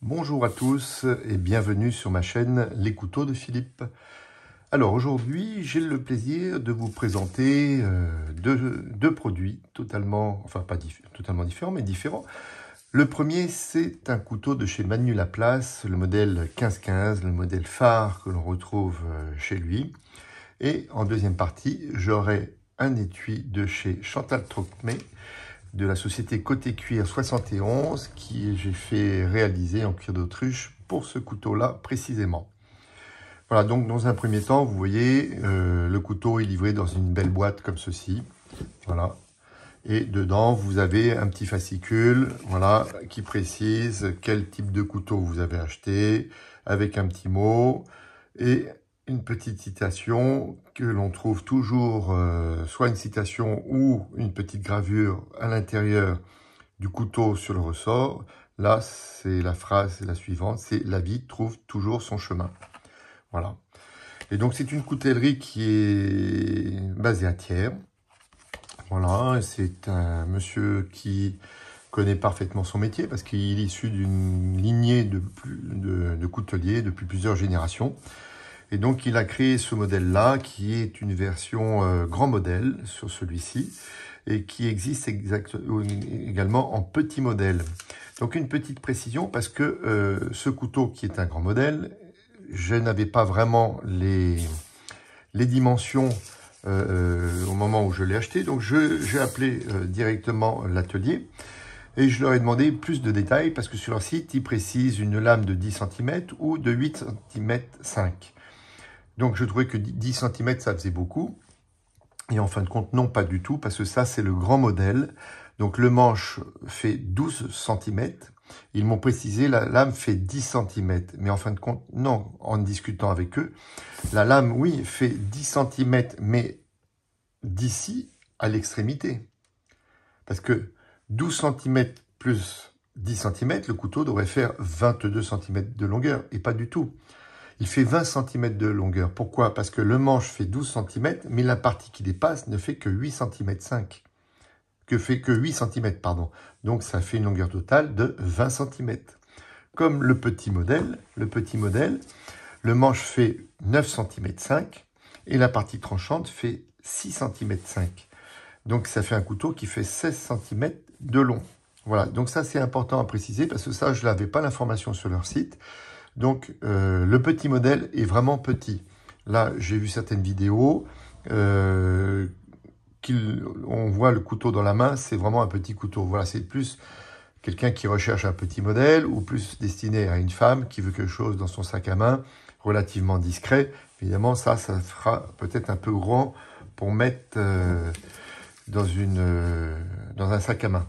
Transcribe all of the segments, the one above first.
Bonjour à tous et bienvenue sur ma chaîne Les Couteaux de Philippe. Alors aujourd'hui, j'ai le plaisir de vous présenter deux produits totalement, enfin pas totalement différents, mais différents. Le premier, c'est un couteau de chez Manu Laplace, le modèle 1515, le modèle phare que l'on retrouve chez lui. Et en deuxième partie, j'aurai un étui de chez Chantal Trocmé, de la société Côté Cuir 71, qui j'ai fait réaliser en cuir d'autruche pour ce couteau-là précisément. Voilà, donc dans un premier temps, vous voyez, le couteau est livré dans une belle boîte comme ceci. Voilà. Et dedans, vous avez un petit fascicule, voilà, qui précise quel type de couteau vous avez acheté, avec un petit mot et une petite citation que l'on trouve toujours, soit une citation ou une petite gravure à l'intérieur du couteau sur le ressort. Là, c'est la phrase la suivante, c'est « La vie trouve toujours son chemin ». Voilà. Et donc, c'est une coutellerie qui est basée à Thiers. Voilà, c'est un monsieur qui connaît parfaitement son métier parce qu'il est issu d'une lignée de couteliers depuis plusieurs générations. Et donc, il a créé ce modèle-là, qui est une version grand modèle sur celui-ci, et qui existe également en petit modèle. Donc, une petite précision, parce que ce couteau, qui est un grand modèle, je n'avais pas vraiment les dimensions au moment où je l'ai acheté. Donc, j'ai appelé directement l'atelier, et je leur ai demandé plus de détails, parce que sur leur site, ils précisent une lame de 10 cm ou de 8 cm 5. Donc, je trouvais que 10 cm, ça faisait beaucoup. Et en fin de compte, non, pas du tout, parce que ça, c'est le grand modèle. Donc, le manche fait 12 cm. Ils m'ont précisé, la lame fait 10 cm. Mais en fin de compte, non, en discutant avec eux, la lame, oui, fait 10 cm, mais d'ici à l'extrémité. Parce que 12 cm plus 10 cm, le couteau devrait faire 22 cm de longueur, et pas du tout. Il fait 20 cm de longueur. Pourquoi? Parce que le manche fait 12 cm, mais la partie qui dépasse ne fait que 8 cm 5. Fait que 8 cm, pardon. Donc ça fait une longueur totale de 20 cm. Comme le petit modèle, le manche fait 9 cm 5 et la partie tranchante fait 6 cm 5. Donc ça fait un couteau qui fait 16 cm de long. Voilà, donc ça c'est important à préciser parce que ça je n'avais pas l'information sur leur site. Donc, le petit modèle est vraiment petit. Là, j'ai vu certaines vidéos, on voit le couteau dans la main, c'est vraiment un petit couteau. Voilà, c'est plus quelqu'un qui recherche un petit modèle ou plus destiné à une femme qui veut quelque chose dans son sac à main, relativement discret. Évidemment, ça fera peut-être un peu grand pour mettre dans un sac à main.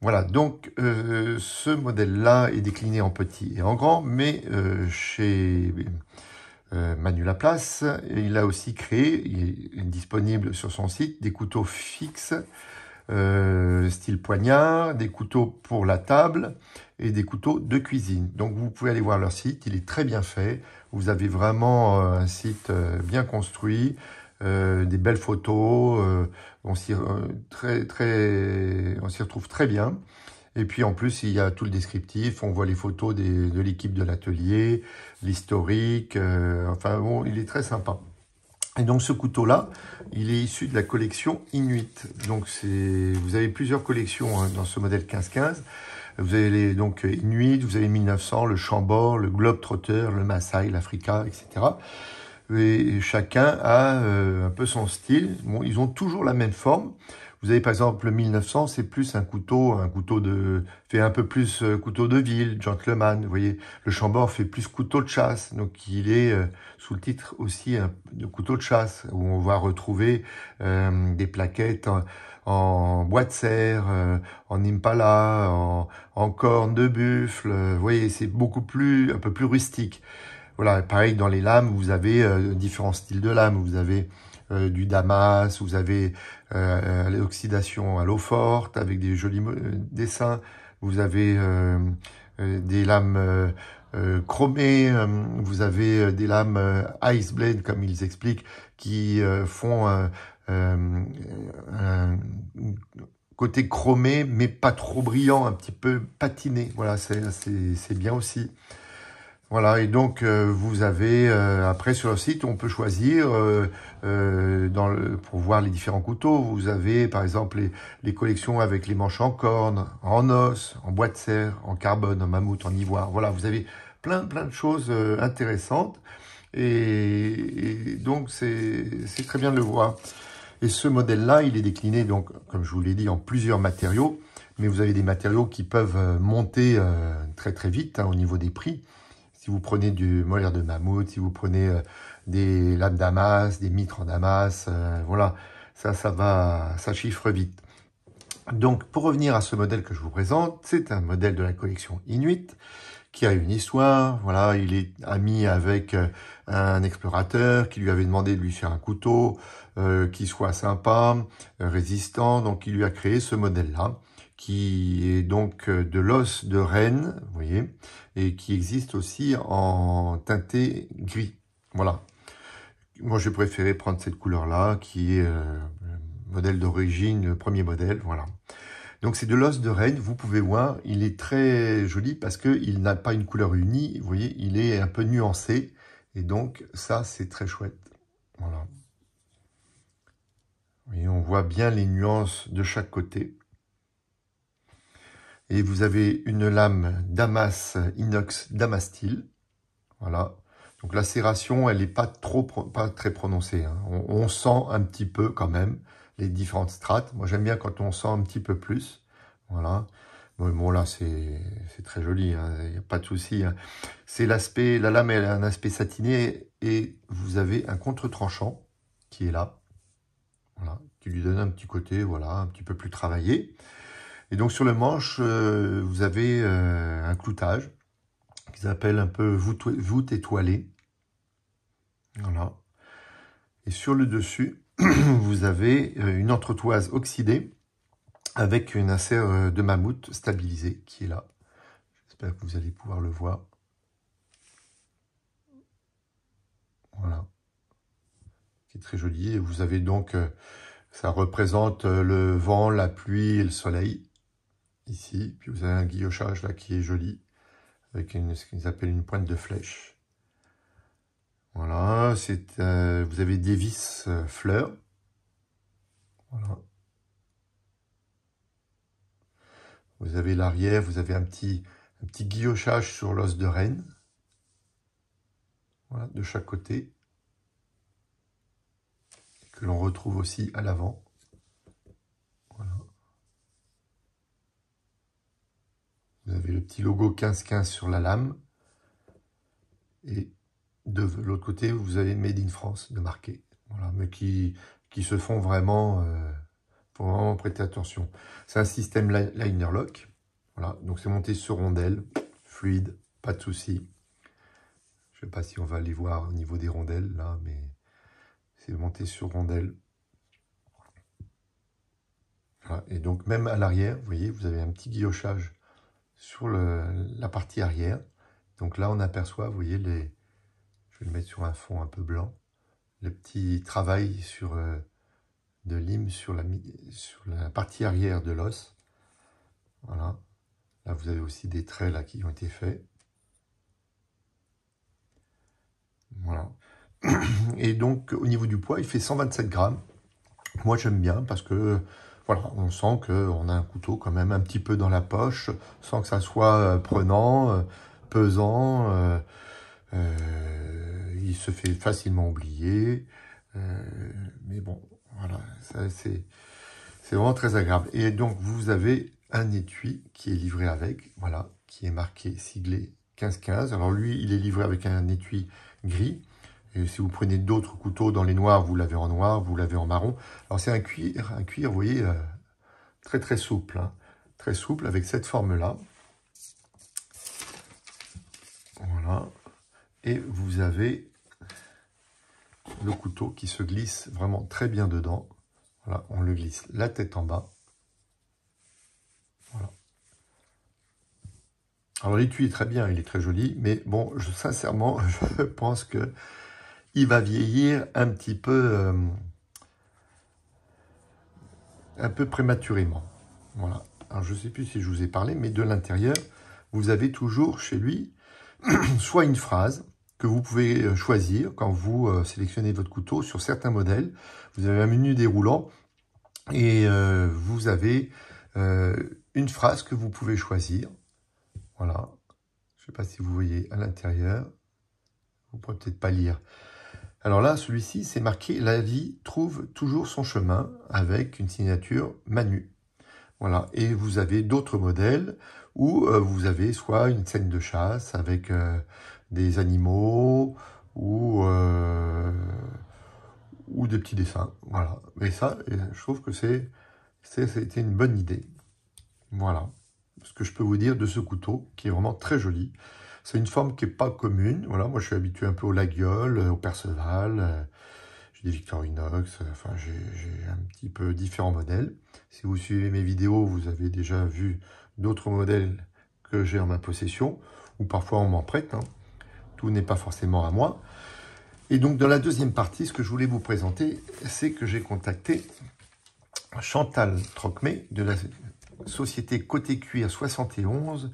Voilà, donc ce modèle-là est décliné en petit et en grand, mais chez Manu Laplace, il a aussi créé, il est disponible sur son site, des couteaux fixes, style poignard, des couteaux pour la table et des couteaux de cuisine. Donc vous pouvez aller voir leur site, il est très bien fait, vous avez vraiment un site bien construit, des belles photos, on s'y retrouve très bien. Et puis en plus, il y a tout le descriptif, on voit les photos de l'équipe de l'atelier, l'historique, enfin bon, il est très sympa. Et donc ce couteau-là, il est issu de la collection Inuit. Donc vous avez plusieurs collections dans ce modèle 1515. Vous avez donc Inuit, vous avez 1900, le Chambord, le Globetrotter, le Maasai, l'Africa, etc. Et chacun a un peu son style. Bon, ils ont toujours la même forme. Vous avez par exemple le 1900, c'est plus un couteau fait un peu plus couteau de ville, gentleman. Vous voyez, le Chambord fait plus couteau de chasse. Donc il est sous le titre aussi de couteau de chasse, où on va retrouver des plaquettes en bois de serre, en impala, en corne de buffle. Vous voyez, c'est un peu plus rustique. Voilà, pareil dans les lames, vous avez différents styles de lames. Vous avez du damas, vous avez l'oxydation à l'eau forte avec des jolis dessins. Vous avez des lames chromées, vous avez des lames ice blade comme ils expliquent, qui font côté chromé, mais pas trop brillant, un petit peu patiné. Voilà, c'est bien aussi. Voilà, et donc vous avez, après sur le site, on peut choisir pour voir les différents couteaux. Vous avez par exemple les collections avec les manches en corne, en os, en bois de serre, en carbone, en mammouth, en ivoire. Voilà, vous avez plein de choses intéressantes. Et donc c'est très bien de le voir. Et ce modèle-là, il est décliné, donc, comme je vous l'ai dit, en plusieurs matériaux. Mais vous avez des matériaux qui peuvent monter très vite hein, au niveau des prix. Si vous prenez du molaire de mammouth, si vous prenez des lames damas, des mitres en damas, voilà, ça chiffre vite. Donc, pour revenir à ce modèle que je vous présente, c'est un modèle de la collection Inuit qui a une histoire. Voilà, il est ami avec un explorateur qui lui avait demandé de lui faire un couteau qui soit sympa, résistant. Donc, il lui a créé ce modèle-là, qui est donc de l'os de renne, vous voyez, et qui existe aussi en teinté gris. Voilà. Moi, j'ai préféré prendre cette couleur-là, qui est modèle d'origine, le premier modèle, voilà. Donc c'est de l'os de renne, vous pouvez voir, il est très joli parce qu'il n'a pas une couleur unie, vous voyez, il est un peu nuancé, et donc ça c'est très chouette. Voilà. Et on voit bien les nuances de chaque côté. Et vous avez une lame Damas inox Damasteel, voilà. Donc la serration, elle n'est pas très prononcée, hein. On sent un petit peu quand même les différentes strates. Moi j'aime bien quand on sent un petit peu plus, voilà. Bon là c'est très joli, hein. Il n'y a pas de souci, hein. C'est l'aspect, la lame elle a un aspect satiné et vous avez un contre-tranchant qui est là, voilà, qui lui donne un petit côté, voilà, un petit peu plus travaillé. Et donc sur le manche, vous avez un cloutage qui s'appelle un peu voûte étoilée. Voilà. Et sur le dessus, vous avez une entretoise oxydée avec une insert de mammouth stabilisée qui est là. J'espère que vous allez pouvoir le voir. Voilà. Qui est très joli. Et vous avez donc, ça représente le vent, la pluie et le soleil. Ici. Puis vous avez un guillochage là qui est joli. Avec ce qu'ils appellent une pointe de flèche. Voilà. Vous avez des vis fleurs. Voilà. Vous avez l'arrière, vous avez un petit guillochage sur l'os de renne. Voilà, de chaque côté. Que l'on retrouve aussi à l'avant. Voilà. Vous avez le petit logo 1515 sur la lame. Et de l'autre côté, vous avez Made in France de marqué. Voilà, mais qui se font vraiment, faut vraiment prêter attention. C'est un système liner lock. Voilà, donc c'est monté sur rondelle, fluide, pas de souci. Je ne sais pas si on va aller voir au niveau des rondelles là, mais c'est monté sur rondelle. Voilà, et donc même à l'arrière, vous voyez, vous avez un petit guillochage sur la partie arrière. Donc là, on aperçoit, vous voyez, je vais le mettre sur un fond un peu blanc, le petit travail de lime sur la partie arrière de l'os. Voilà. Là, vous avez aussi des traits là, qui ont été faits. Voilà. Et donc, au niveau du poids, il fait 127 grammes. Moi, j'aime bien parce que, voilà, on sent qu'on a un couteau quand même un petit peu dans la poche, sans que ça soit prenant, pesant. Il se fait facilement oublier. Mais bon, voilà, c'est vraiment très agréable. Et donc, vous avez un étui qui est livré avec, voilà, qui est marqué, siglé 1515. Alors lui, il est livré avec un étui gris. Et si vous prenez d'autres couteaux dans les noirs, vous l'avez en noir, vous l'avez en marron. Alors c'est un cuir, vous voyez, très souple, hein, très souple avec cette forme-là. Voilà. Et vous avez le couteau qui se glisse vraiment très bien dedans. Voilà, on le glisse la tête en bas. Voilà. Alors l'étui est très bien, il est très joli, mais bon, sincèrement, je pense que il va vieillir un petit peu, un peu prématurément. Voilà. Alors, je ne sais plus si je vous ai parlé, mais de l'intérieur, vous avez toujours chez lui soit une phrase que vous pouvez choisir quand vous sélectionnez votre couteau sur certains modèles. Vous avez un menu déroulant et vous avez une phrase que vous pouvez choisir. Voilà. Je ne sais pas si vous voyez à l'intérieur. Vous ne pourrez peut-être pas lire. Alors là, celui-ci, c'est marqué « La vie trouve toujours son chemin » avec une signature Manu. Voilà. Et vous avez d'autres modèles où vous avez soit une scène de chasse avec des animaux ou des petits dessins. Voilà. Mais ça, je trouve que c'était une bonne idée. Voilà ce que je peux vous dire de ce couteau qui est vraiment très joli. C'est une forme qui n'est pas commune. Voilà, moi je suis habitué un peu au Laguiole, au Perceval, j'ai des Victorinox, enfin j'ai un petit peu différents modèles. Si vous suivez mes vidéos, vous avez déjà vu d'autres modèles que j'ai en ma possession, ou parfois on m'en prête. Hein. Tout n'est pas forcément à moi. Et donc dans la deuxième partie, ce que je voulais vous présenter, c'est que j'ai contacté Chantal Trocmé de la société Côté Cuir 71,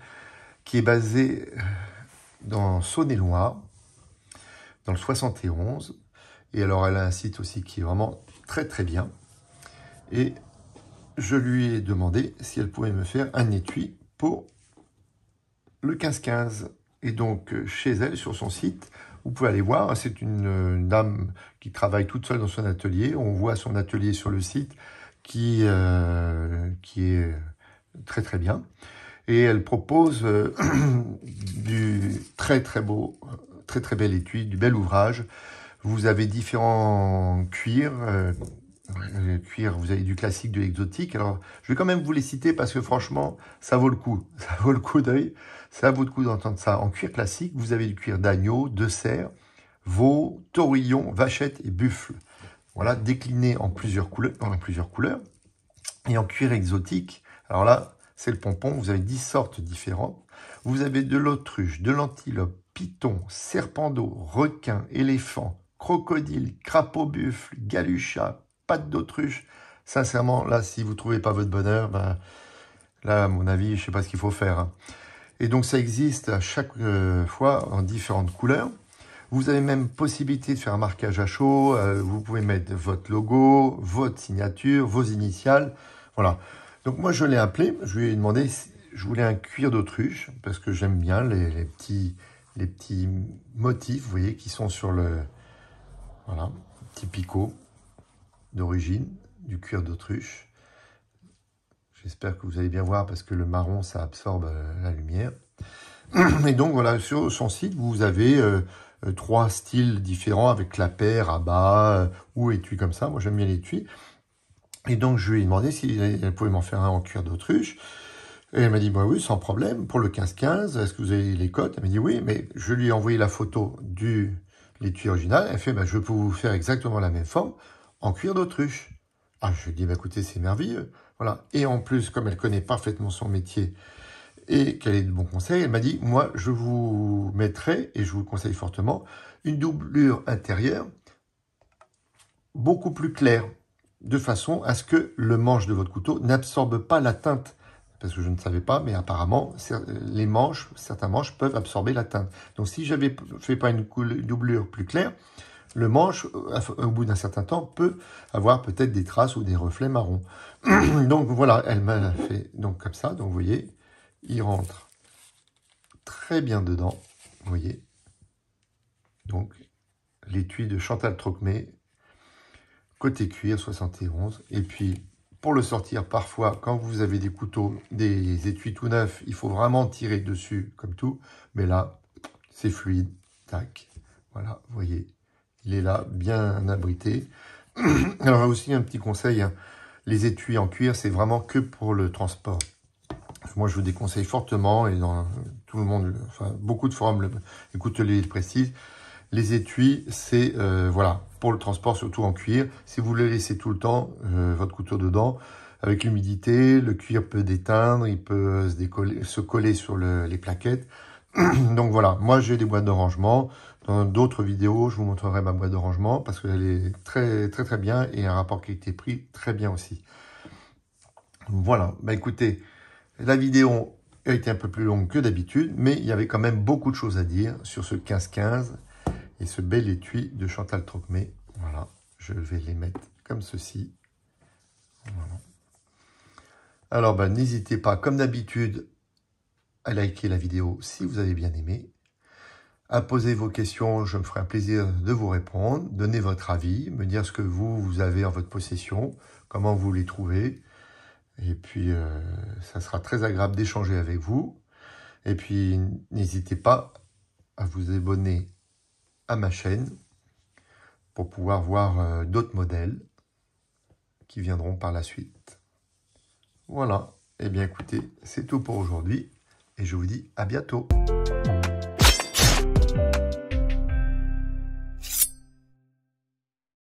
qui est basée dans Saône-et-Loire, dans le 71. Et alors, elle a un site aussi qui est vraiment très très bien. Et je lui ai demandé si elle pouvait me faire un étui pour le 15-15. Et donc, chez elle, sur son site, vous pouvez aller voir, c'est une dame qui travaille toute seule dans son atelier. On voit son atelier sur le site qui est très très bien. Et elle propose du très très beau, très très bel étui, du bel ouvrage. Vous avez différents cuirs. Vous avez du classique, de l'exotique. Alors, je vais quand même vous les citer parce que franchement, ça vaut le coup. Ça vaut le coup d'œil. Ça vaut le coup d'entendre ça. En cuir classique, vous avez du cuir d'agneau, de cerf, veau, taurillon, vachette et buffle. Voilà, décliné en plusieurs couleurs. Et en cuir exotique, alors là, c'est le pompon. Vous avez 10 sortes différentes. Vous avez de l'autruche, de l'antilope, python, serpent d'eau, requin, éléphant, crocodile, crapaud buffle, galucha, patte d'autruche. Sincèrement, là, si vous ne trouvez pas votre bonheur, ben, là, à mon avis, je ne sais pas ce qu'il faut faire. Hein. Et donc, ça existe à chaque fois en différentes couleurs. Vous avez même possibilité de faire un marquage à chaud. Vous pouvez mettre votre logo, votre signature, vos initiales. Voilà. Donc, moi, je l'ai appelé. Je lui ai demandé si je voulais un cuir d'autruche parce que j'aime bien les petits motifs, vous voyez, qui sont sur le... Voilà, petit picot d'origine, du cuir d'autruche. J'espère que vous allez bien voir parce que le marron, ça absorbe la lumière. Et donc, voilà, sur son site, vous avez 3 styles différents avec clapet, rabat ou étui comme ça. Moi, j'aime bien l'étui. Et donc, je lui ai demandé si elle pouvait m'en faire un en cuir d'autruche. Et elle m'a dit, bah oui, sans problème, pour le 15-15, est-ce que vous avez les cotes? Elle m'a dit oui, mais je lui ai envoyé la photo de l'étui original. Elle fait, bah, je peux vous faire exactement la même forme en cuir d'autruche. Ah, je lui ai dit, bah, écoutez, c'est merveilleux. Voilà. Et en plus, comme elle connaît parfaitement son métier et qu'elle ait de bons conseils, elle m'a dit, moi, je vous mettrai, et je vous le conseille fortement, une doublure intérieure beaucoup plus claire, de façon à ce que le manche de votre couteau n'absorbe pas la teinte. Parce que je ne savais pas, mais apparemment, certains manches peuvent absorber la teinte. Donc, si j'avais fait pas une doublure plus claire, le manche, au bout d'un certain temps, peut avoir peut-être des traces ou des reflets marrons. Donc, voilà, elle m'a fait donc comme ça. Donc, vous voyez, il rentre très bien dedans. Vous voyez. Donc, l'étui de Chantal Trocmé, Côté Cuir 71. Et puis, pour le sortir, parfois, quand vous avez des couteaux, des étuis tout neufs, il faut vraiment tirer dessus, comme tout. Mais là, c'est fluide. Tac. Voilà, vous voyez. Il est là, bien abrité. Alors, aussi, un petit conseil. Hein. Les étuis en cuir, c'est vraiment que pour le transport. Moi, je vous déconseille fortement, et dans tout le monde, enfin, beaucoup de forums, écoutez-les, le précisent. Les étuis, c'est voilà, pour le transport, surtout en cuir. Si vous le laissez tout le temps, votre couteau dedans, avec l'humidité, le cuir peut déteindre, il peut se coller sur les plaquettes. Donc voilà, moi j'ai des boîtes de rangement. Dans d'autres vidéos, je vous montrerai ma boîte de rangement parce qu'elle est très très très bien et un rapport qualité-prix très bien aussi. Voilà, bah écoutez, la vidéo a été un peu plus longue que d'habitude, mais il y avait quand même beaucoup de choses à dire sur ce 15-15 et ce bel étui de Chantal Trocmé. Voilà, je vais les mettre comme ceci. Voilà. Alors, bah, n'hésitez pas, comme d'habitude, à liker la vidéo si vous avez bien aimé, à poser vos questions, je me ferai un plaisir de vous répondre, donner votre avis, me dire ce que vous avez en votre possession, comment vous les trouvez, et puis ça sera très agréable d'échanger avec vous. Et puis n'hésitez pas à vous abonner à ma chaîne pour pouvoir voir d'autres modèles qui viendront par la suite. Voilà, et bien écoutez, c'est tout pour aujourd'hui, et je vous dis à bientôt.